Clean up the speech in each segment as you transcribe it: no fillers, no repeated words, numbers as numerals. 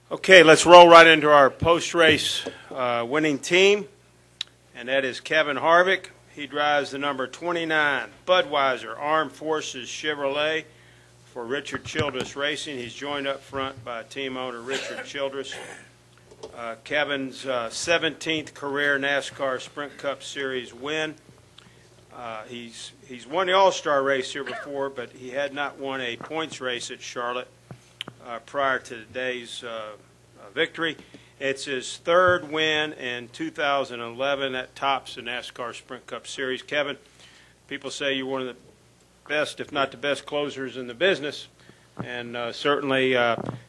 Okay, let's roll right into our post-race winning team, and that is Kevin Harvick. He drives the number 29 Budweiser Armed Forces Chevrolet for Richard Childress Racing. He's joined up front by team owner Richard Childress. Kevin's 17th career NASCAR Sprint Cup Series win. He's won the All-Star race here before, but he had not won a points race at Charlotte prior to today's victory. It's his third win in 2011. That tops the NASCAR Sprint Cup Series. Kevin, people say you're one of the best, if not the best, closers in the business, and certainly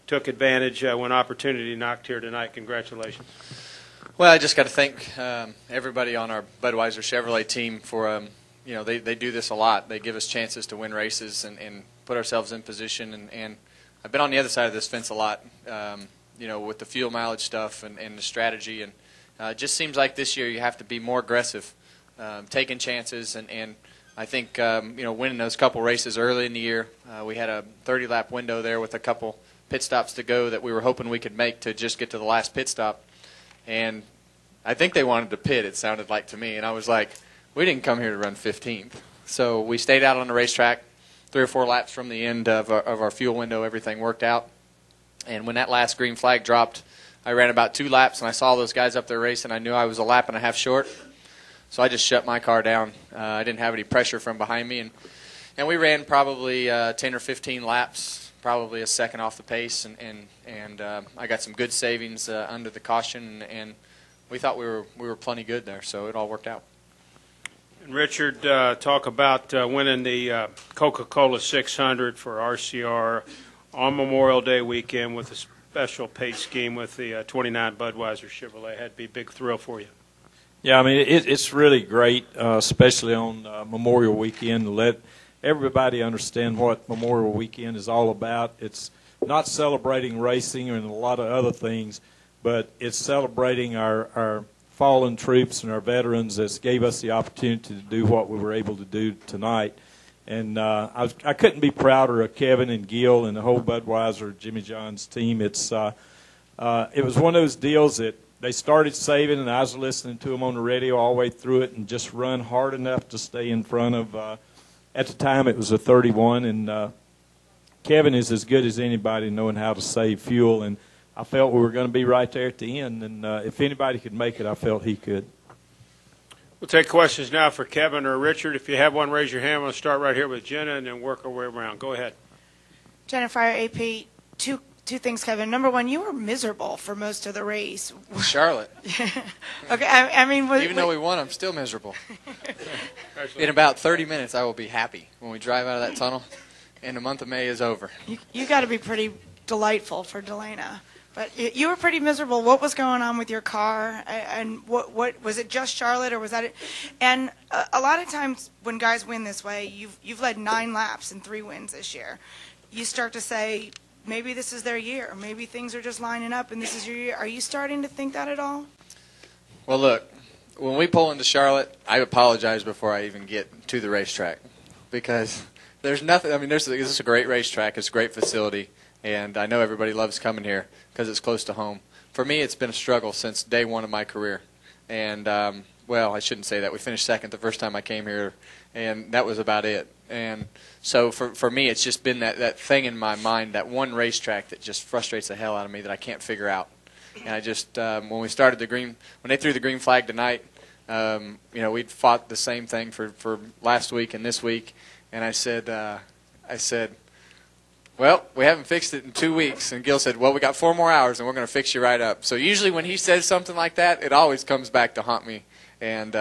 took advantage when opportunity knocked here tonight. Congratulations. Well, I just got to thank everybody on our Budweiser Chevrolet team for, they do this a lot. They give us chances to win races and put ourselves in position. And I've been on the other side of this fence a lot, with the fuel mileage stuff and the strategy. And it just seems like this year you have to be more aggressive, taking chances. And I think, winning those couple races early in the year, we had a 30-lap window there with a couple pit stops to go that we were hoping we could make to just get to the last pit stop. And I think they wanted to pit, it sounded like to me. And I was like, we didn't come here to run 15th. So we stayed out on the racetrack 3 or 4 laps from the end of our fuel window. Everything worked out. And when that last green flag dropped, I ran about 2 laps, and I saw those guys up there racing. I knew I was a lap and a half short. So I just shut my car down. I didn't have any pressure from behind me. And we ran probably 10 or 15 laps, probably a second off the pace, and I got some good savings under the caution, and we thought we were plenty good there, so it all worked out. And Richard, talk about winning the Coca-Cola 600 for RCR on Memorial Day weekend with a special paid scheme with the 29 Budweiser Chevrolet. Had to be a big thrill for you. Yeah, I mean, it's really great, especially on Memorial Weekend, to let everybody understand what Memorial Weekend is all about. It's not celebrating racing and a lot of other things, but it's celebrating our fallen troops and our veterans that gave us the opportunity to do what we were able to do tonight. And I couldn't be prouder of Kevin and Gil and the whole Budweiser Jimmy John's team. It was one of those deals that they started saving, and I was listening to them on the radio all the way through it and just run hard enough to stay in front of, at the time it was a 31, and Kevin is as good as anybody knowing how to save fuel, and I felt we were going to be right there at the end, and if anybody could make it, I felt he could. We'll take questions now for Kevin or Richard. If you have one, raise your hand. We'll start right here with Jenna and then work our way around. Go ahead. Jennifer, AP, two things, Kevin. Number one, you were miserable for most of the race. Charlotte. Okay, I mean, even though we won, I'm still miserable. In about 30 minutes, I will be happy when we drive out of that tunnel, and the month of May is over. You got to be pretty delightful for Delana. But you were pretty miserable. What was going on with your car? And what was it? Just Charlotte, or was that it? And a lot of times when guys win this way, you've led 9 laps and 3 wins this year. You start to say, maybe this is their year. Maybe things are just lining up, and this is your year. Are you starting to think that at all? Well, look, when we pull into Charlotte, I apologize before I even get to the racetrack, because there's nothing. I mean, this is a great racetrack. It's a great facility, and I know everybody loves coming here because it's close to home. For me, it's been a struggle since day one of my career. And, well, I shouldn't say that. We finished second the first time I came here, and that was about it. And so for me, it's just been that thing in my mind, that one racetrack that just frustrates the hell out of me that I can't figure out. And I just, when we started when they threw the green flag tonight, we'd fought the same thing for last week and this week. And I said, well, we haven't fixed it in 2 weeks. And Gil said, well, we got 4 more hours, and we're going to fix you right up. So usually when he says something like that, it always comes back to haunt me. And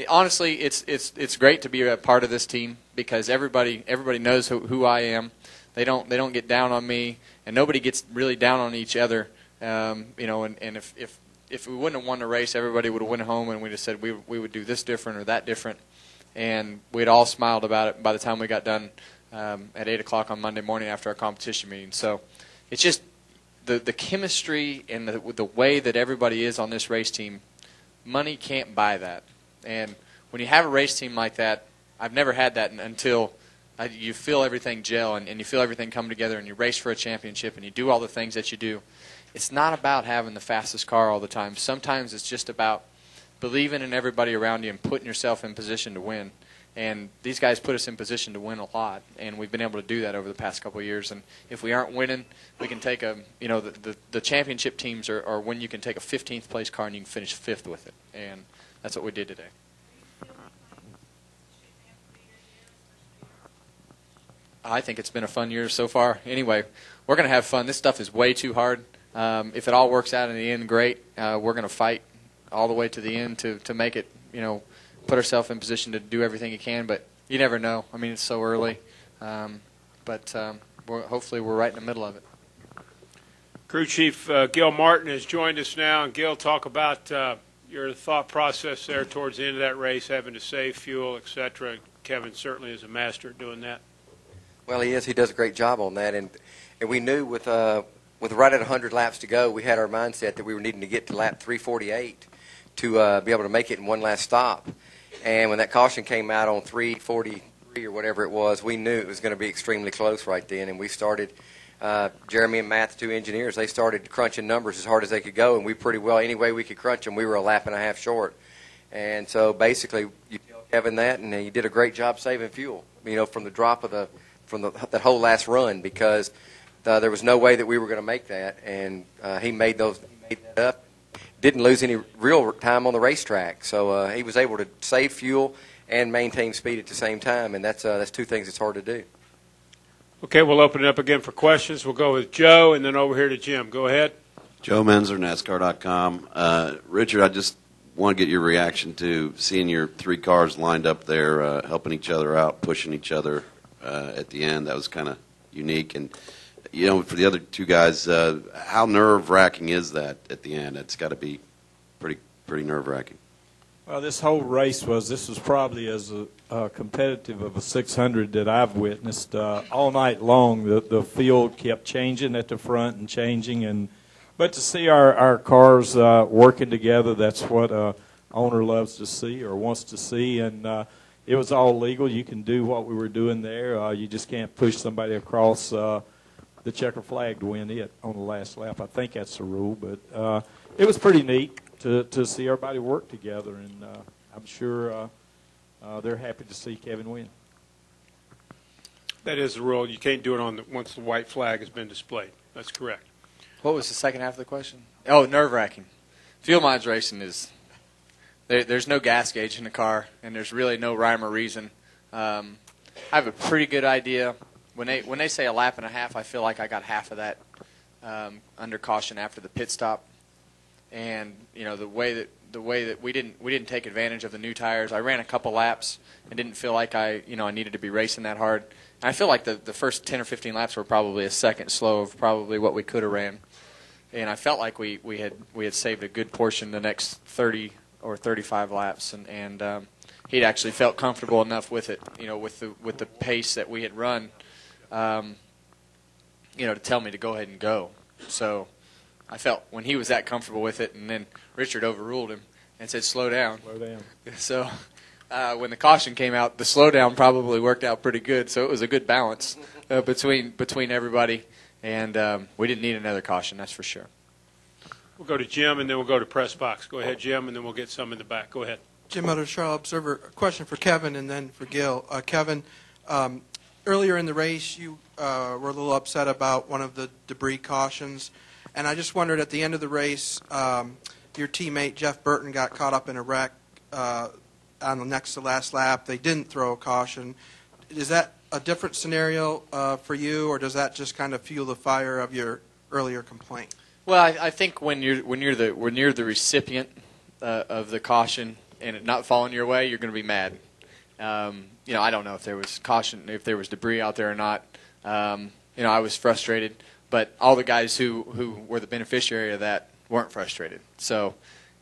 honestly, it's great to be a part of this team, because everybody knows who I am. They don't get down on me, and nobody gets really down on each other. And if we wouldn't have won the race, everybody would have went home, and we just said we would do this different or that different. And we'd all smiled about it by the time we got done at 8 o'clock on Monday morning after our competition meeting. So it's just the chemistry and the way that everybody is on this race team. Money can't buy that. And when you have a race team like that, I've never had that until you feel everything gel and you feel everything come together, and you race for a championship and you do all the things that you do. It's not about having the fastest car all the time. Sometimes it's just about believing in everybody around you and putting yourself in position to win. And these guys put us in position to win a lot, and we've been able to do that over the past couple of years. And if we aren't winning, we can take the championship teams are when you can take a 15th place car and you can finish 5th with it. And that's what we did today. I think it's been a fun year so far. Anyway, we're going to have fun. This stuff is way too hard. If it all works out in the end, great. We're going to fight all the way to the end to make it, put ourselves in position to do everything you can, but you never know. I mean, it's so early. Hopefully we're right in the middle of it. Crew Chief Gil Martin has joined us now. And Gil, talk about your thought process there towards the end of that race, having to save fuel, etc. Kevin certainly is a master at doing that. Well, he is. He does a great job on that. And we knew with right at 100 laps to go, we had our mindset that we were needing to get to lap 348 to be able to make it in one last stop. And when that caution came out on 343 or whatever it was, we knew it was going to be extremely close right then. And we started, Jeremy and Matt, the two engineers, they started crunching numbers as hard as they could go. And we pretty well, any way we could crunch them, we were a lap and a half short. And so basically, you tell Kevin that, and he did a great job saving fuel, from the drop of that whole last run, because there was no way that we were going to make that. And he made that up. Didn't lose any real time on the racetrack, so he was able to save fuel and maintain speed at the same time, and that's two things that's hard to do. Okay, we'll open it up again for questions. We'll go with Joe and then over here to Jim. Go ahead. Joe Menzer, NASCAR.com. Richard, I just want to get your reaction to seeing your three cars lined up there, helping each other out, pushing each other at the end. That was kind of unique. And for the other two guys, how nerve-wracking is that at the end? It's got to be pretty nerve-wracking. Well, this whole race was probably as competitive of a 600 that I've witnessed all night long. The field kept changing at the front and changing, but to see our cars working together, that's what owner loves to see or wants to see, and it was all legal. You can do what we were doing there. You just can't push somebody across the checker flag to win it on the last lap. I think that's the rule, but it was pretty neat to see everybody work together, and I'm sure they're happy to see Kevin win. That is the rule. You can't do it once the white flag has been displayed. That's correct. What was the second half of the question? Oh, nerve-wracking. Fuel mileage racing is there's no gas gauge in the car, and there's really no rhyme or reason. I have a pretty good idea. When they say a lap and a half, I feel like I got half of that under caution after the pit stop. And the way that we didn't take advantage of the new tires. I ran a couple laps and didn't feel like I needed to be racing that hard. And I feel like the first 10 or 15 laps were probably a second slow of probably what we could have ran. And I felt like we had saved a good portion the next 30 or 35 laps, and he'd actually felt comfortable enough with it, with the pace that we had run. To tell me to go ahead and go. So I felt when he was that comfortable with it, and then Richard overruled him and said, slow down. Slow down. So when the caution came out, the slowdown probably worked out pretty good. So it was a good balance between everybody, and we didn't need another caution, that's for sure. We'll go to Jim, and then we'll go to press box. Go ahead, Jim, and then we'll get some in the back. Go ahead. Jim Miller, Charlotte Observer. A question for Kevin and then for Gil. Kevin, earlier in the race, you were a little upset about one of the debris cautions, and I just wondered at the end of the race, your teammate Jeff Burton got caught up in a wreck on the next to last lap. They didn't throw a caution. Is that a different scenario for you, or does that just kind of fuel the fire of your earlier complaint? Well, I think when you're the recipient of the caution and it not falling your way, you're going to be mad. I don't know if there was caution, if there was debris out there or not. I was frustrated, but all the guys who were the beneficiary of that weren't frustrated. So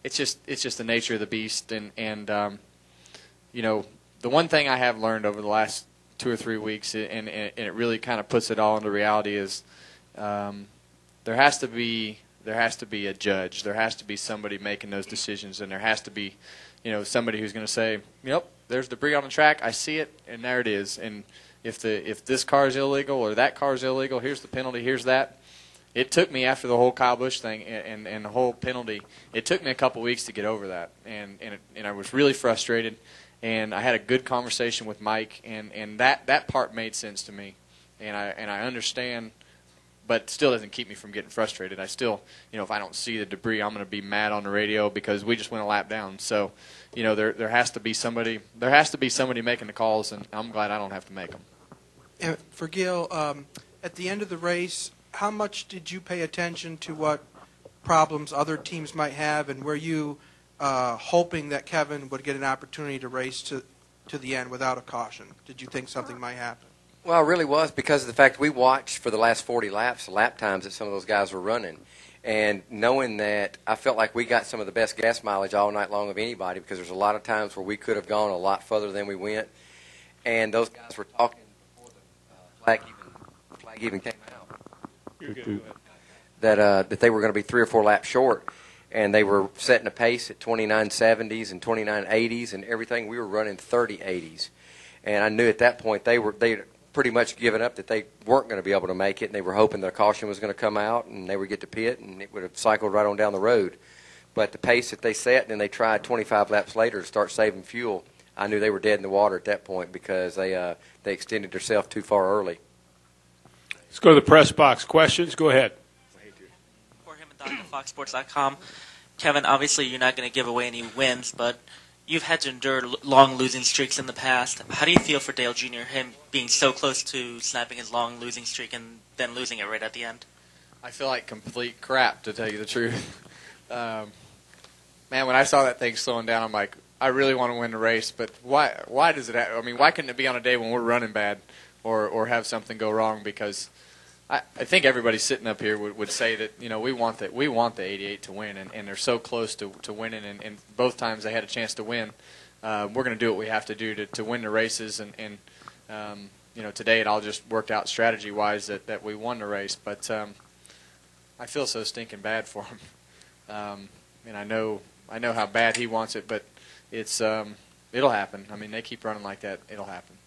it's just the nature of the beast, and the one thing I have learned over the last 2 or 3 weeks, and it really kind of puts it all into reality, is there has to be a judge. There has to be somebody making those decisions, and there has to be somebody who's going to say, yep, there's debris on the track, I see it, and there it is. And if this car is illegal or that car is illegal, here's the penalty, here's that. It took me after the whole Kyle Busch thing and the whole penalty. It took me a couple weeks to get over that, and I was really frustrated. And I had a good conversation with Mike, and that part made sense to me, and I understand, but still doesn't keep me from getting frustrated. I still, if I don't see the debris, I'm going to be mad on the radio because we just went a lap down. So, there has to be somebody making the calls, and I'm glad I don't have to make them. And for Gil, at the end of the race, how much did you pay attention to what problems other teams might have, and were you hoping that Kevin would get an opportunity to race to the end without a caution? Did you think something might happen? Well, it really was because of the fact we watched for the last 40 laps, the lap times that some of those guys were running. And knowing that, I felt like we got some of the best gas mileage all night long of anybody because there's a lot of times where we could have gone a lot further than we went. And those guys were talking before the flag even came out. You're good. That they were going to be 3 or 4 laps short. And they were setting a pace at 29.70s and 29.80s and everything. We were running 30.80s. And I knew at that point they'd pretty much given up that they weren't going to be able to make it, and they were hoping their caution was going to come out and they would get to pit and it would have cycled right on down the road. But the pace that they set, and then they tried 25 laps later to start saving fuel, I knew they were dead in the water at that point because they extended themselves too far early. Let's go to the press box. Questions? Go ahead. For him and FoxSports.com. Kevin, obviously you're not going to give away any wins, but you've had to endure long losing streaks in the past. How do you feel for Dale Jr., him being so close to snapping his long losing streak and then losing it right at the end? I feel like complete crap, to tell you the truth. Man, when I saw that thing slowing down, I'm like, I really want to win the race, but why does it happen? I mean, why couldn't it be on a day when we're running bad or have something go wrong? Because I think everybody sitting up here would say that we want the 88 to win, and they're so close to winning, and both times they had a chance to win. We're going to do what we have to do to win the races, and today it all just worked out strategy wise that we won the race. But I feel so stinking bad for him, and I know how bad he wants it, but it's it'll happen. I mean, they keep running like that, it'll happen.